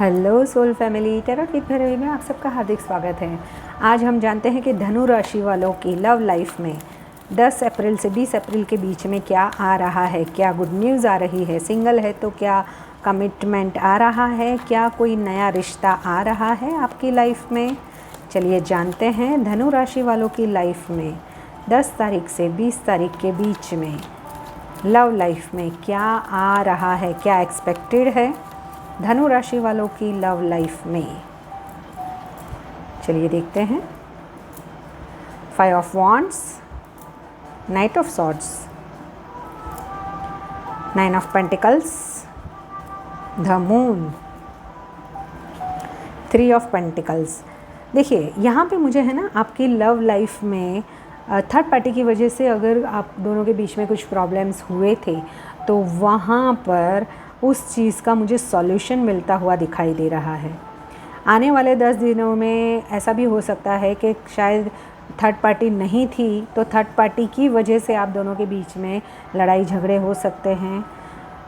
Hello soul family, tarot with Bhairavi में आप सबका हार्दिक स्वागत है। आज हम जानते हैं कि धनु राशि वालों की लव लाइफ में 10 अप्रैल से 20 अप्रैल के बीच में क्या आ रहा है, क्या गुड न्यूज़ आ रही है। सिंगल है तो क्या कमिटमेंट आ रहा है, क्या कोई नया रिश्ता आ रहा है आपकी लाइफ में। चलिए जानते हैं धनु राशि वालों की लाइफ में 10 तारीख से 20 तारीख के बीच में लव लाइफ में क्या आ रहा है, क्या एक्सपेक्टेड है धनु राशि वालों की लव लाइफ में। चलिए देखते हैं। 5 of wands, night of swords, 9 of pentacles, the moon, 3 of pentacles. देखिए यहाँ पे मुझे है ना आपकी लव लाइफ में थर्ड पार्टी की वजह से अगर आप दोनों के बीच में कुछ प्रॉब्लम्स हुए थे तो वहाँ पर उस चीज़ का मुझे सॉल्यूशन मिलता हुआ दिखाई दे रहा है। आने वाले 10 दिनों में ऐसा भी हो सकता है कि शायद थर्ड पार्टी नहीं थी तो थर्ड पार्टी की वजह से आप दोनों के बीच में लड़ाई झगड़े हो सकते हैं।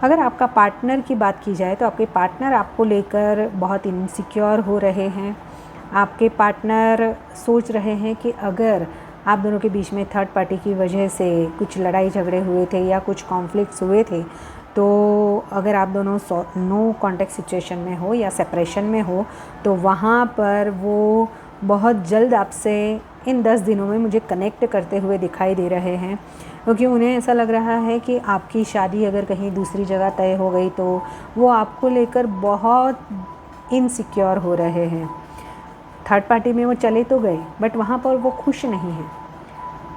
अगर आपका पार्टनर की बात की जाए तो आपके पार्टनर आपको लेकर बहुत इनसिक्योर हो रहे हैं। आपके पार्टनर सोच रहे हैं कि अगर आप दोनों के बीच में थर्ड पार्टी की वजह से कुछ लड़ाई झगड़े हुए थे या कुछ कॉन्फ्लिक्ट्स हुए थे तो अगर आप दोनों नो कॉन्टैक्ट सिचुएशन में हो या सेपरेशन में हो तो वहाँ पर वो बहुत जल्द आपसे इन 10 दिनों में मुझे कनेक्ट करते हुए दिखाई दे रहे हैं, क्योंकि उन्हें ऐसा लग रहा है कि आपकी शादी अगर कहीं दूसरी जगह तय हो गई तो वो आपको लेकर बहुत इनसिक्योर हो रहे हैं। थर्ड पार्टी में वो चले तो गए बट वहाँ पर वो खुश नहीं हैं।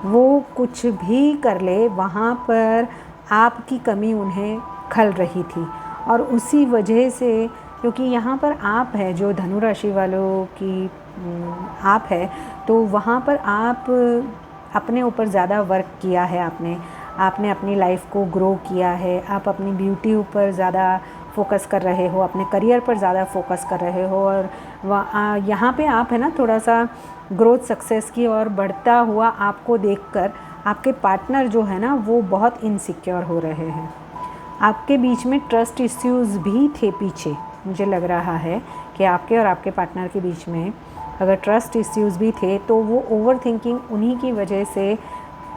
वो कुछ भी कर ले वहाँ पर आपकी कमी उन्हें खल रही थी और उसी वजह से, क्योंकि यहाँ पर आप है जो धनु राशि वालों की आप है, तो वहाँ पर आप अपने ऊपर ज़्यादा वर्क किया है। आपने अपनी लाइफ को ग्रो किया है। आप अपनी ब्यूटी ऊपर ज़्यादा फोकस कर रहे हो, अपने करियर पर ज़्यादा फोकस कर रहे हो और यहाँ पे आप है ना थोड़ा सा ग्रोथ सक्सेस की और बढ़ता हुआ आपको देखकर आपके पार्टनर जो है ना वो बहुत इनसिक्योर हो रहे हैं। आपके बीच में ट्रस्ट इश्यूज़ भी थे पीछे। मुझे लग रहा है कि आपके और आपके पार्टनर के बीच में अगर ट्रस्ट इश्यूज़ भी थे तो वो ओवर थिंकिंग उन्हीं की वजह से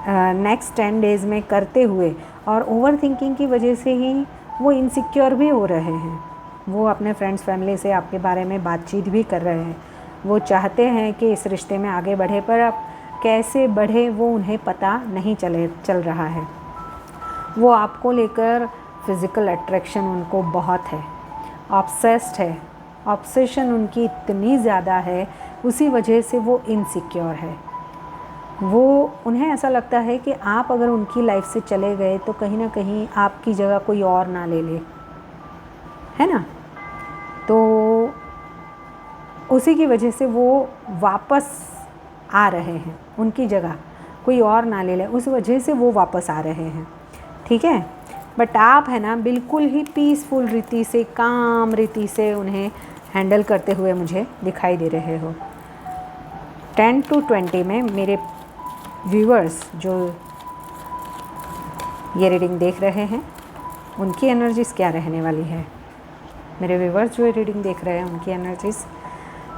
नेक्स्ट 10 डेज़ में करते हुए और ओवर थिंकिंग की वजह से ही वो इनसिक्योर भी हो रहे हैं। वो अपने फ्रेंड्स फैमिली से आपके बारे में बातचीत भी कर रहे हैं। वो चाहते हैं कि इस रिश्ते में आगे बढ़े, पर अब कैसे बढ़े वो उन्हें पता नहीं चल रहा है। वो आपको लेकर फिज़िकल अट्रैक्शन उनको बहुत है, ऑब्सेस्ड है, ऑब्सेशन उनकी इतनी ज़्यादा है, उसी वजह से वो इनसिक्योर है। उन्हें ऐसा लगता है कि आप अगर उनकी लाइफ से चले गए तो कहीं ना कहीं आपकी जगह कोई और ना ले ले, है ना। तो उसी की वजह से वो वापस आ रहे हैं, उनकी जगह कोई और ना ले ले, उस वजह से वो वापस आ रहे हैं। ठीक है, बट आप है ना बिल्कुल ही पीसफुल रीति से, काम रीति से उन्हें हैंडल करते हुए मुझे दिखाई दे रहे हो। 10 to 20 में मेरे व्यूअर्स जो ये रीडिंग देख रहे हैं उनकी एनर्जीज़ क्या रहने वाली है। मेरे व्यूअर्स जो ये रीडिंग देख रहे हैं उनकी एनर्जीज़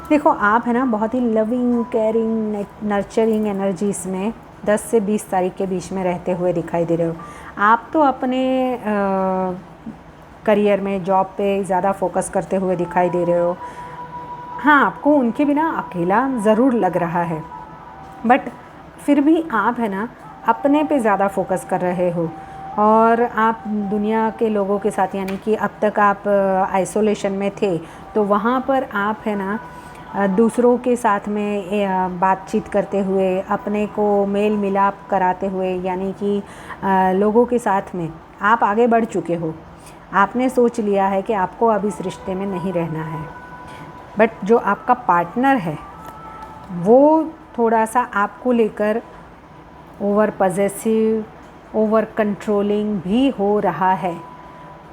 देखो, आप है ना बहुत ही लविंग, केयरिंग, नर्चरिंग एनर्जीज़ में 10 से 20 तारीख के बीच में रहते हुए दिखाई दे रहे हो। आप तो अपने करियर में, जॉब पे ज़्यादा फोकस करते हुए दिखाई दे रहे हो। हाँ, आपको उनके बिना अकेला ज़रूर लग रहा है, बट फिर भी आप है ना अपने पे ज़्यादा फोकस कर रहे हो और आप दुनिया के लोगों के साथ, यानी कि अब तक आप आइसोलेशन में थे तो वहाँ पर आप है ना दूसरों के साथ में बातचीत करते हुए, अपने को मेल मिलाप कराते हुए, यानी कि लोगों के साथ में आप आगे बढ़ चुके हो। आपने सोच लिया है कि आपको अब इस रिश्ते में नहीं रहना है, बट जो आपका पार्टनर है वो थोड़ा सा आपको लेकर ओवर पॉसेसिव, ओवर कंट्रोलिंग भी हो रहा है।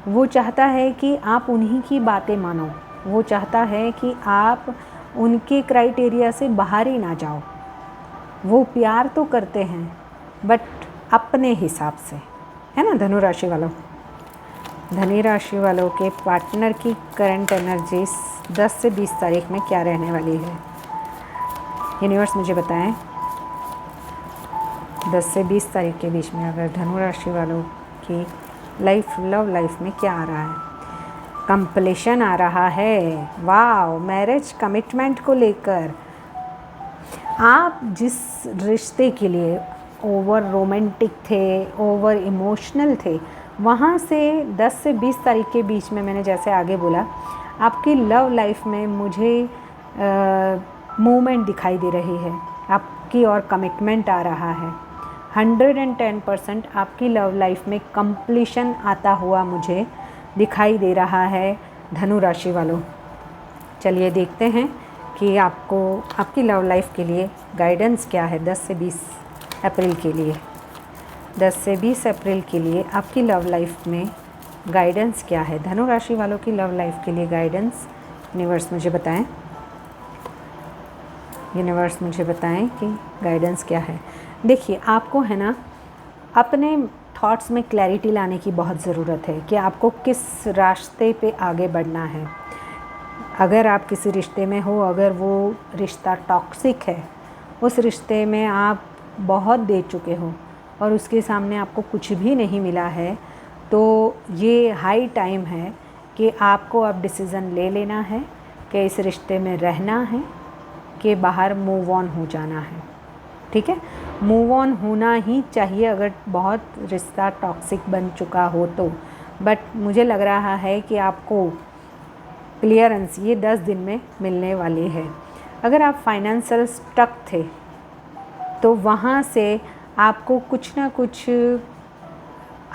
वो चाहता है कि आप उन्हीं की बातें मानो। वो चाहता है कि आप उनके क्राइटेरिया से बाहर ही ना जाओ। वो प्यार तो करते हैं बट अपने हिसाब से, है ना धनु राशि वालों। धनु राशि वालों के पार्टनर की करंट एनर्जी 10 से 20 तारीख में क्या रहने वाली है? यूनिवर्स मुझे बताएं। 10 से 20 तारीख के बीच में अगर धनु राशि वालों की लव लाइफ में क्या आ रहा है? कंप्लीशन आ रहा है। वाह, मैरिज कमिटमेंट को लेकर आप जिस रिश्ते के लिए ओवर रोमांटिक थे, ओवर इमोशनल थे, वहाँ से 10 से 20 तारीख के बीच में मैंने जैसे आगे बोला, आपकी लव लाइफ में मुझे मूवमेंट दिखाई दे रही है आपकी और कमिटमेंट आ रहा है। 110% आपकी लव लाइफ में कंप्लीशन आता हुआ मुझे दिखाई दे रहा है धनु राशि वालों। चलिए देखते हैं कि आपको आपकी लव लाइफ के लिए गाइडेंस क्या है 10 से 20 अप्रैल के लिए। 10 से 20 अप्रैल के लिए आपकी लव लाइफ में गाइडेंस क्या है? धनु राशि वालों की लव लाइफ के लिए गाइडेंस यूनिवर्स मुझे बताएं। यूनिवर्स मुझे बताएं कि गाइडेंस क्या है। देखिए, आपको है ना अपने थॉट्स में क्लैरिटी लाने की बहुत ज़रूरत है कि आपको किस रास्ते पे आगे बढ़ना है। अगर आप किसी रिश्ते में हो, अगर वो रिश्ता टॉक्सिक है, उस रिश्ते में आप बहुत दे चुके हो और उसके सामने आपको कुछ भी नहीं मिला है, तो ये हाई टाइम है कि आपको अब डिसीज़न ले लेना है कि इस रिश्ते में रहना है कि बाहर मूव ऑन हो जाना है। ठीक है, मूव ऑन होना ही चाहिए अगर बहुत रिश्ता टॉक्सिक बन चुका हो तो। बट मुझे लग रहा है कि आपको क्लियरेंस ये 10 दिन में मिलने वाली है। अगर आप फाइनेंशियल स्टक थे तो वहाँ से आपको कुछ ना कुछ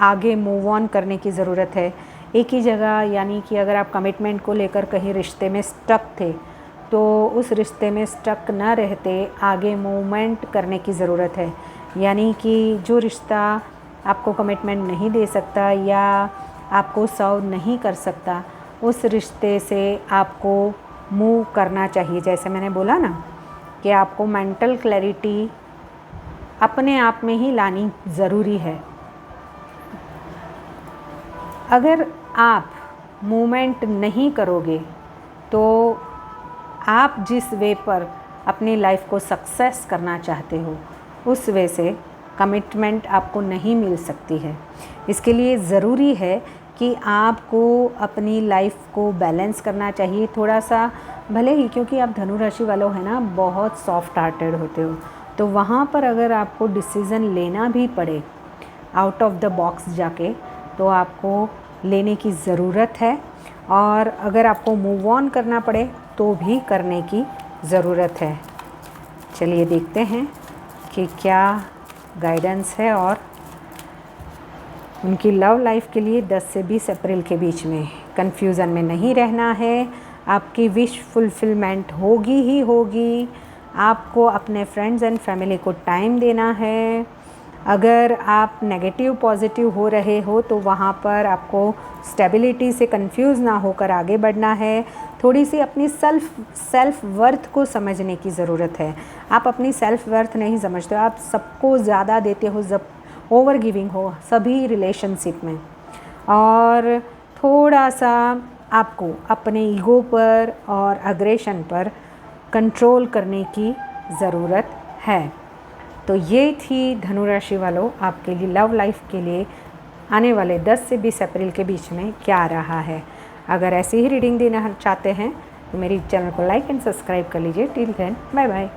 आगे मूव ऑन करने की ज़रूरत है एक ही जगह। यानी कि अगर आप कमिटमेंट को लेकर कहीं रिश्ते में स्टक थे तो उस रिश्ते में स्टक न रहते आगे मूवमेंट करने की ज़रूरत है। यानी कि जो रिश्ता आपको कमिटमेंट नहीं दे सकता या आपको सर्व नहीं कर सकता, उस रिश्ते से आपको मूव करना चाहिए। जैसे मैंने बोला ना कि आपको मेंटल क्लैरिटी अपने आप में ही लानी ज़रूरी है। अगर आप मूवमेंट नहीं करोगे तो आप जिस वे पर अपनी लाइफ को सक्सेस करना चाहते हो उस वे से कमिटमेंट आपको नहीं मिल सकती है। इसके लिए ज़रूरी है कि आपको अपनी लाइफ को बैलेंस करना चाहिए थोड़ा सा, भले ही, क्योंकि आप धनु राशि वालों है ना बहुत सॉफ्ट हार्टेड होते हो, तो वहाँ पर अगर आपको डिसीज़न लेना भी पड़े आउट ऑफ द बॉक्स जाके, तो आपको लेने की ज़रूरत है। और अगर आपको मूव ऑन करना पड़े तो भी करने की ज़रूरत है। चलिए देखते हैं कि क्या गाइडेंस है और उनकी लव लाइफ के लिए 10 से 20 अप्रैल के बीच में। कन्फ्यूज़न में नहीं रहना है, आपकी विश फुलफिलमेंट होगी ही होगी। आपको अपने फ्रेंड्स एंड फैमिली को टाइम देना है। अगर आप नेगेटिव पॉजिटिव हो रहे हो तो वहाँ पर आपको स्टेबिलिटी से कंफ्यूज ना होकर आगे बढ़ना है। थोड़ी सी अपनी सेल्फ वर्थ को समझने की ज़रूरत है। आप अपनी सेल्फ वर्थ नहीं समझते हो, आप सबको ज़्यादा देते हो, जब ओवर गिविंग हो सभी रिलेशनशिप में। और थोड़ा सा आपको अपने ईगो पर और अग्रेशन पर कंट्रोल करने की ज़रूरत है। तो ये थी धनु राशि वालों आपके लिए लव लाइफ के लिए आने वाले 10 से 20 अप्रैल के बीच में क्या आ रहा है। अगर ऐसी ही रीडिंग देना चाहते हैं तो मेरी चैनल को लाइक एंड सब्सक्राइब कर लीजिए। Till then bye bye.